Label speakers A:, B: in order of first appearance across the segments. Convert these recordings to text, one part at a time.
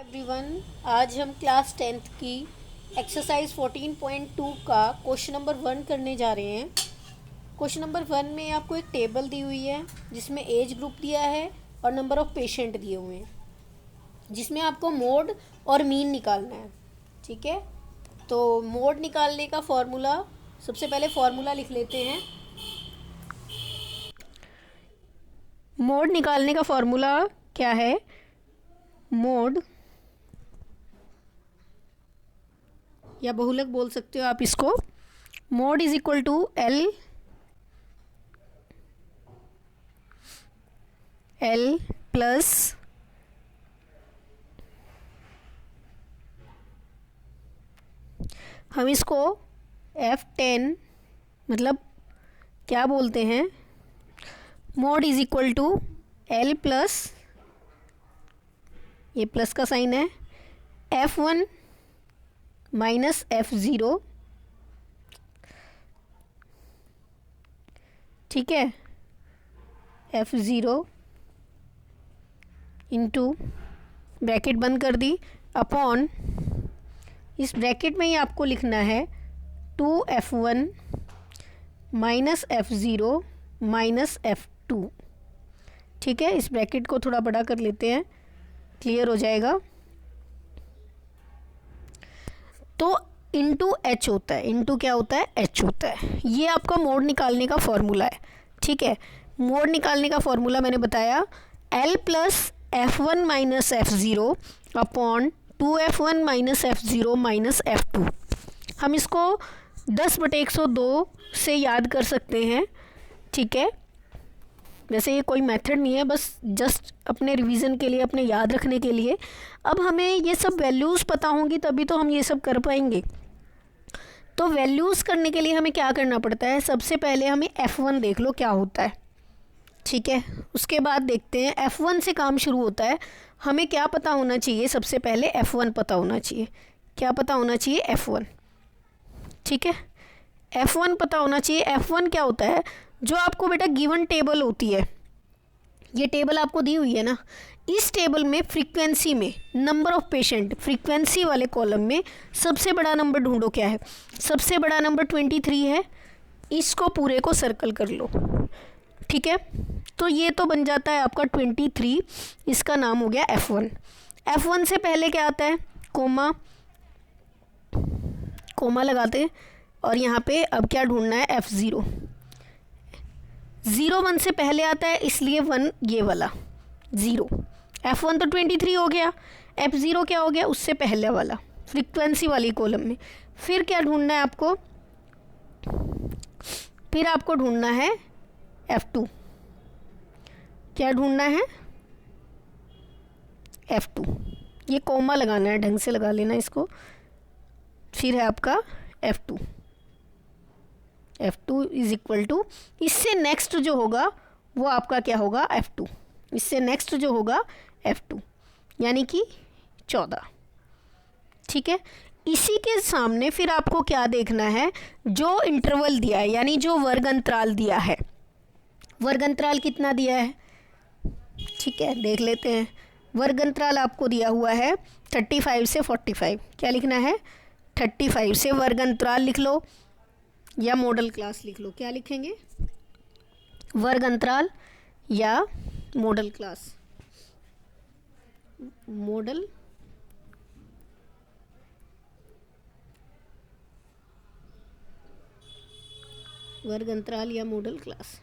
A: Everyone, आज हम class 10th की एक्सरसाइज 14.2 का क्वेश्चन नंबर 1 करने जा रहे हैं। क्वेश्चन नंबर 1 में आपको एक टेबल दी हुई है जिसमें एज ग्रुप दिया है और नंबर ऑफ़ पेशेंट दिए हुए हैं, जिसमें आपको मोड और मीन निकालना है। ठीक है, तो मोड निकालने का फॉर्मूला, सबसे पहले फॉर्मूला लिख लेते हैं। मोड निकालने का फॉर्मूला क्या है? मोड या बहुलक बोल सकते हो आप इसको। Mode is equal to L plus हम इसको F10 मतलब क्या बोलते हैं, mode is equal to L plus, ये प्लस का साइन है, F1 माइनस F0। ठीक है, F0 इंटू ब्रैकेट बंद कर दी अपॉन, इस ब्रैकेट में ही आपको लिखना है 2F1 minus F0 minus F2। ठीक है, इस ब्रैकेट को थोड़ा बड़ा कर लेते हैं, क्लियर हो जाएगा। तो इंटू एच होता है, इंटू क्या होता है, एच होता है। ये आपका मोड निकालने का फॉर्मूला है। ठीक है, मोड निकालने का फॉर्मूला मैंने बताया, L plus F1 minus F0 upon 2F1 minus F0 minus F2। हम इसको 10/102 से याद कर सकते हैं। ठीक है, वैसे ये कोई मेथड नहीं है, बस जस्ट अपने रिवीजन के लिए, अपने याद रखने के लिए। अब हमें ये सब वैल्यूज़ पता होंगी तभी तो हम ये सब कर पाएंगे। तो वैल्यूज़ करने के लिए हमें क्या करना पड़ता है, सबसे पहले हमें F1 देख लो क्या होता है। ठीक है, उसके बाद देखते हैं F1 से काम शुरू होता है। हमें क्या पता होना चाहिए, सबसे पहले F1 पता होना चाहिए। क्या पता होना चाहिए, F1। ठीक है, F1 पता होना चाहिए। F1 क्या होता है, जो आपको बेटा गिवन टेबल होती है, ये टेबल आपको दी हुई है ना, इस टेबल में फ्रीक्वेंसी में नंबर ऑफ पेशेंट, फ्रीक्वेंसी वाले कॉलम में सबसे बड़ा नंबर ढूंढो। क्या है सबसे बड़ा नंबर? 23 है। इसको पूरे को सर्कल कर लो। ठीक है, तो ये तो बन जाता है आपका 23, इसका नाम हो गया F1। F1 से पहले क्या आता है, कोमा, कोमा लगाते हैं और यहाँ पे अब क्या ढूंढना है, F0। 0 1 से पहले आता है, इसलिए 1 ये वाला 0। F1 तो 23 हो गया, F0 क्या हो गया, उससे पहले वाला फ्रीक्वेंसी वाली कॉलम में। फिर क्या ढूंढना है आपको, फिर आपको ढूंढना है F2। क्या ढूंढना है, F2। ये कोमा लगाना है, ढंग से लगा लेना इसको। फिर है आपका F2। F2 is equal to, इससे नेक्स्ट जो होगा वो आपका क्या होगा, F2। इससे नेक्स्ट जो होगा F2, यानी कि 14। ठीक है, इसी के सामने फिर आपको क्या देखना है, जो इंटरवल दिया है, यानी जो वर्ग अंतराल दिया है। वर्ग अंतराल कितना दिया है, ठीक है देख लेते हैं। वर्ग अंतराल आपको दिया हुआ है 35 से 45। क्या लिखना है, 35 से वर्ग अंतराल लिख लो या मॉडल क्लास लिख लो। क्या लिखेंगे, वर्ग अंतराल या मॉडल क्लास। मॉडल वर्ग अंतराल या मॉडल क्लास।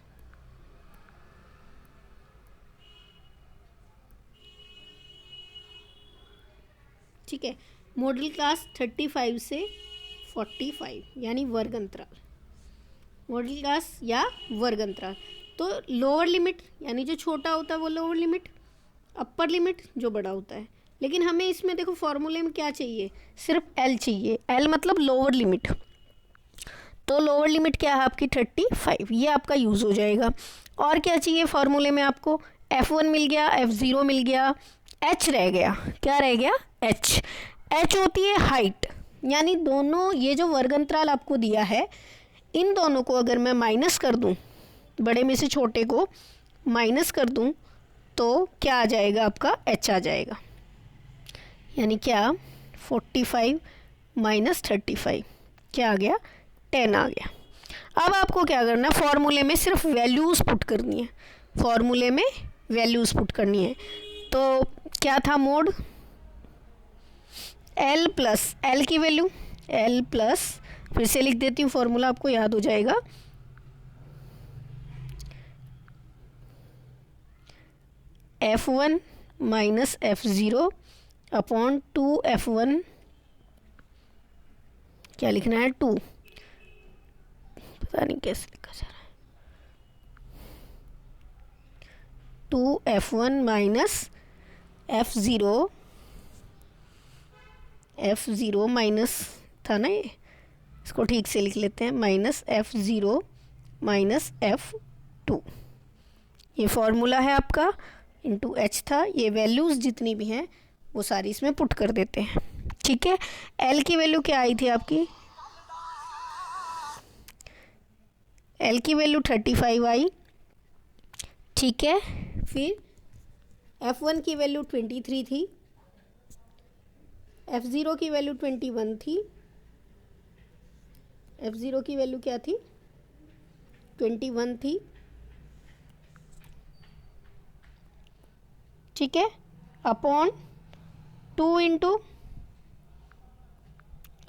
A: ठीक है, मॉडल क्लास 35 से 45 यानी वर्ग अंतराल, मॉडल क्लास या वर्ग अंतराल। तो लोअर लिमिट यानी जो छोटा होता है वो लोअर लिमिट, अपर लिमिट जो बड़ा होता है। लेकिन हमें इसमें देखो फॉर्मूले में क्या चाहिए, सिर्फ L चाहिए। L मतलब लोअर लिमिट, तो लोअर लिमिट क्या है आपकी 35, ये आपका यूज़ हो जाएगा। और क्या चाहिए फॉर्मूले में आपको, F1 मिल गया, F0 मिल गया, H रह गया। क्या रह गया, H। H होती है हाइट, यानी दोनों ये जो वर्ग अंतराल आपको दिया है, इन दोनों को अगर मैं माइनस कर दूं, बड़े में से छोटे को माइनस कर दूं, तो क्या आ जाएगा आपका, H आ जाएगा। यानी क्या 45 माइनस 35 क्या आ गया 10 आ गया। अब आपको क्या करना है, फॉर्मूले में सिर्फ वैल्यूज़ पुट करनी है, फॉर्मूले में वैल्यूज़ पुट करनी है। तो क्या था मोड, L प्लस L की वैल्यू L प्लस, फिर से लिख देती हूँ फॉर्मूला आपको याद हो जाएगा, F1 minus F0 upon 2F1, क्या लिखना है 2, पता नहीं कैसे लिखा जा रहा है, 2F1 माइनस F0 माइनस था ना ये, इसको ठीक से लिख लेते हैं, माइनस F0 माइनस F2, ये फॉर्मूला है आपका, इंटू H था, ये वैल्यूज़ जितनी भी हैं वो सारी इसमें पुट कर देते हैं। ठीक है, L की वैल्यू क्या आई थी आपकी, L की वैल्यू 35 आई। ठीक है, फिर F1 की वैल्यू 23 थी, F0 की वैल्यू 21 थी, F0 की वैल्यू क्या थी 21 थी। ठीक है, अपॉन 2 इंटू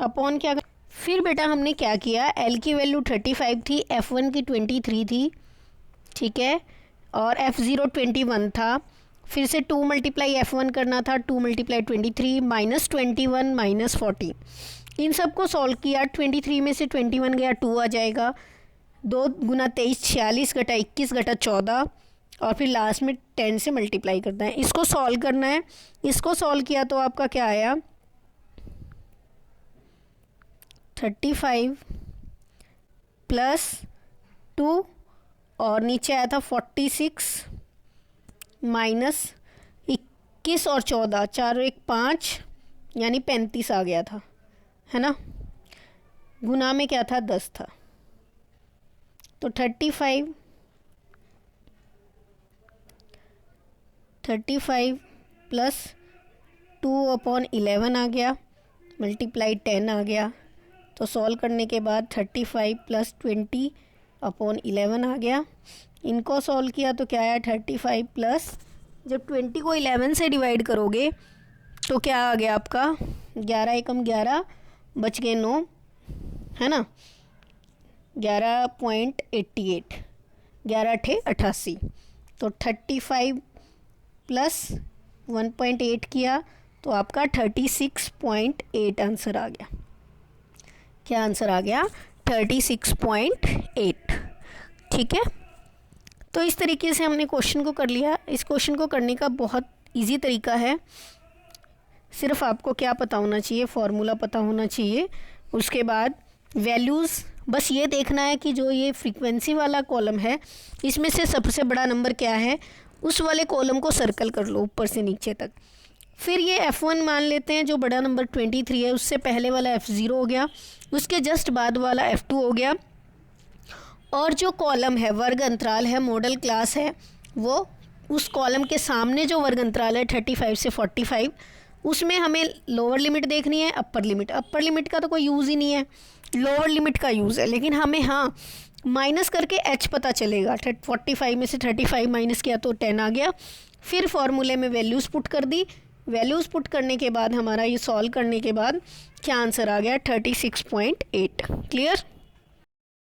A: अपॉन क्या, फिर बेटा हमने क्या किया, L की वैल्यू 35 थी, F1 की 23 थी, ठीक है, और F0 21 था, फिर से 2 मल्टीप्लाई F1 करना था, 2 मल्टीप्लाई 23 माइनस 21 माइनस 40, इन सब को सॉल्व किया, 23 में से 21 गया 2 आ जाएगा, 2 गुना 23 46 घटा 21 घटा 14, और फिर लास्ट में 10 से मल्टीप्लाई करना है, इसको सॉल्व करना है। इसको सॉल्व किया तो आपका क्या आया 35 प्लस 2 और नीचे आया था 46 माइनस 21 और 14, 4 और 1 5 यानी 35 आ गया था, है ना, गुना में क्या था 10 था, तो 35 प्लस 2 अपॉन 11 आ गया, मल्टीप्लाई 10 आ गया, तो सॉल्व करने के बाद 35 प्लस 20 अपॉन 11 आ गया, इनको सॉल्व किया तो क्या आया 35 प्लस, जब 20 को 11 से डिवाइड करोगे तो क्या आ गया आपका 11 एकम 11 बच गए 9, है ना, 11.88, 11 अठे 88, तो 35 प्लस 1.8 किया तो आपका 36.8 आंसर आ गया। क्या आंसर आ गया 36.8। ठीक है, तो इस तरीके से हमने क्वेश्चन को कर लिया। इस क्वेश्चन को करने का बहुत इजी तरीका है, सिर्फ आपको क्या पता होना चाहिए, फॉर्मूला पता होना चाहिए, उसके बाद वैल्यूज़, बस ये देखना है कि जो ये फ्रीक्वेंसी वाला कॉलम है इसमें से सबसे बड़ा नंबर क्या है, उस वाले कॉलम को सर्कल कर लो ऊपर से नीचे तक। फिर ये F1 मान लेते हैं, जो बड़ा नंबर 23 है, उससे पहले वाला F0 हो गया, उसके जस्ट बाद वाला F2 हो गया, और जो कॉलम है वर्ग अंतराल है, मॉडल क्लास है, वो उस कॉलम के सामने जो वर्ग अंतराल है 35 से 45, उसमें हमें लोअर लिमिट देखनी है, अपर लिमिट। अपर लिमिट का तो कोई यूज़ ही नहीं है, लोअर लिमिट का यूज़ है, लेकिन हमें हाँ माइनस करके H पता चलेगा। 45 में से 35 माइनस किया तो 10 आ गया। फिर फॉर्मूले में वैल्यूज़ पुट कर दी, वैल्यूज़ पुट करने के बाद हमारा ये सॉल्व करने के बाद क्या आंसर आ गया 36.8। क्लियर।